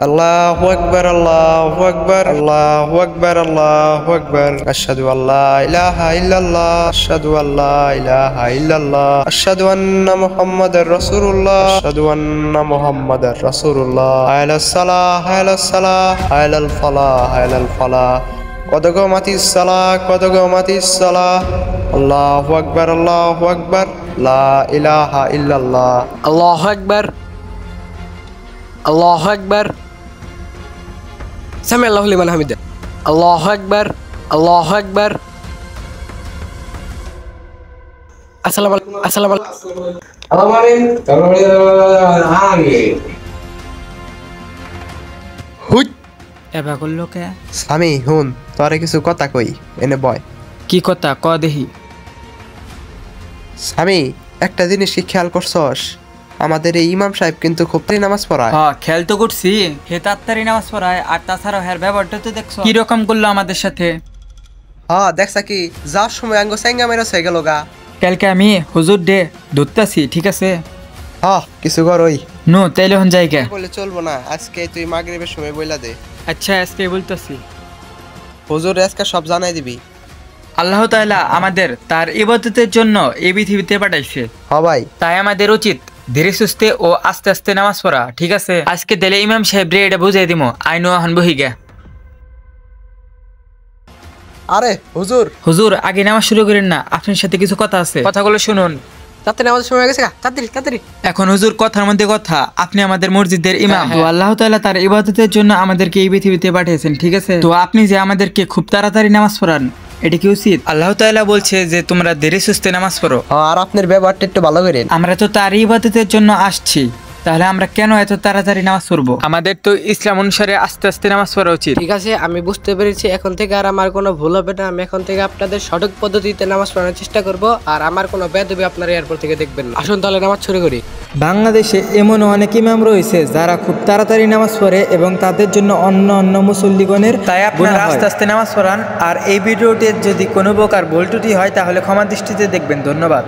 আল্লাহু আকবার, আল্লাহু আকবার, আল্লাহু আকবার, আল্লাহু আকবার। আশহাদু আল্লা ইলাহা ইল্লাল্লাহ, আশহাদু আল্লা ইলাহা ইল্লাল্লাহ, আশহাদু আন্না মুহাম্মাদার রাসূলুল্লাহ, আশহাদু আন্না মুহাম্মাদার রাসূলুল্লাহ। হায়ালাস সালাহ, হায়ালাস সালাহ, হায়ালাল ফালাহ, হায়ালাল ফালাহ। কত মাতিস সালাহ, কত মাতিস সালাহ। আল্লাহু আকবার, আল্লাহু আকবার, লা ইলাহা ইল্লাল্লাহ। আল্লাহু আকবার, আল্লাহু আকবার। সামি আল্লাহু লিমান হামিদা। আল্লাহু আকবার, আল্লাহু আকবার। আসসালামু আলাইকুম, আসসালামু হুই এবা করলো কে? স্বামী হুন, তোরে কিছু কথা কই, এনে বয়। কি কথা ক দেখি। স্বামী, একটা জিনিস কি খেয়াল করছস? আমাদের এই ইমাম সাহেব কিন্তু খুব নামাজ পড়ায়। হ্যাঁ খেয়াল তো করছি, হে তাড়াতাড়ি নামাজ পড়ায়, আর তাছাড়াও হের ব্যবহারটা তো দেখছো কি রকম করলো আমাদের সাথে। হ্যাঁ দেখছা কি, যার সময় আঙ্গ সেঙ্গা মেরা হয়ে গেল গা। কালকে আমি হুজুর ডে ধরতেছি, ঠিক আছে? হ্যাঁ কিছু কর ওই। নো তাইলে হন জায়গা বলে চলবো না, আজকে তুই মাগরিবের সময় বইলা দে। আচ্ছা আজকে বলতেছি। হুজুর আজকে সব জানাই দিবি। আল্লাহ তাআলা আমাদের তার ইবাদতের জন্য এই পৃথিবীতে পাঠাইছে। হ্যাঁ ভাই, তাই আমাদের উচিত ধীরে সুস্থে ও আস্তে আস্তে নামাজ পড়া, ঠিক আছে? আজকে দিলে ইমাম সাহেব রে এটা বুঝাই দিমো, আইনো এখন বহিগা। আরে হুজুর। হুজুর আগে নামাজ শুরু করেন না, আপনার সাথে কিছু কথা আছে, কথাগুলো শুনুন। তাড়াতাড়ি নামাজের সময় হয়ে গেছে, তাড়াতাড়ি তাড়াতাড়ি। এখন হুজুর কথার মধ্যে কথা, আপনি আমাদের মসজিদের ইমাম, হ্যাঁ, তো আল্লাহ তাআলা তার ইবাদতের জন্য আমাদেরকে এই পৃথিবীতে পাঠিয়েছেন, ঠিক আছে? তো আপনি যে আমাদেরকে খুব তাড়াতাড়ি নামাজ পড়ান, এটা কি উচিত? আল্লাহ তাআলা বলছে যে তোমরা ধীরে সুস্থে নামাজ পড়ো। আর আপনার ব্যবহারটা একটু ভালো করেন। আমরা তো তার ইবাদতের জন্য আসছি, তাহলে আমরা কেন এত তাড়াতাড়ি নামাজ পড়বো? আমাদের তো ইসলাম অনুসারে আস্তে আস্তে নামাজ পড়া উচিত। ঠিক আছে, আমি বুঝতে পেরেছি। এখন থেকে আর আমার কোনো ভুল হবে না। আমি এখন থেকে আপনাদের সঠিক পদ্ধতিতে নামাজ পড়ানোর চেষ্টা করব, আর আমার কোনো বেয়াদবি আপনারা এরপর থেকে দেখবেন না। আসুন তাহলে নামাজ শুরু করি। বাংলাদেশে এমন অনেক ইমাম রয়েছে যারা খুব তাড়াতাড়ি নামাজ পড়ে এবং তাদের জন্য অন্য মুসল্লিগণের তাই আপনারা আস্তে আস্তে নামাজ পড়ান। আর এই ভিডিওটির যদি কোনো প্রকার ভুল ত্রুটি হয় তাহলে ক্ষমা দৃষ্টিতে দেখবেন। ধন্যবাদ।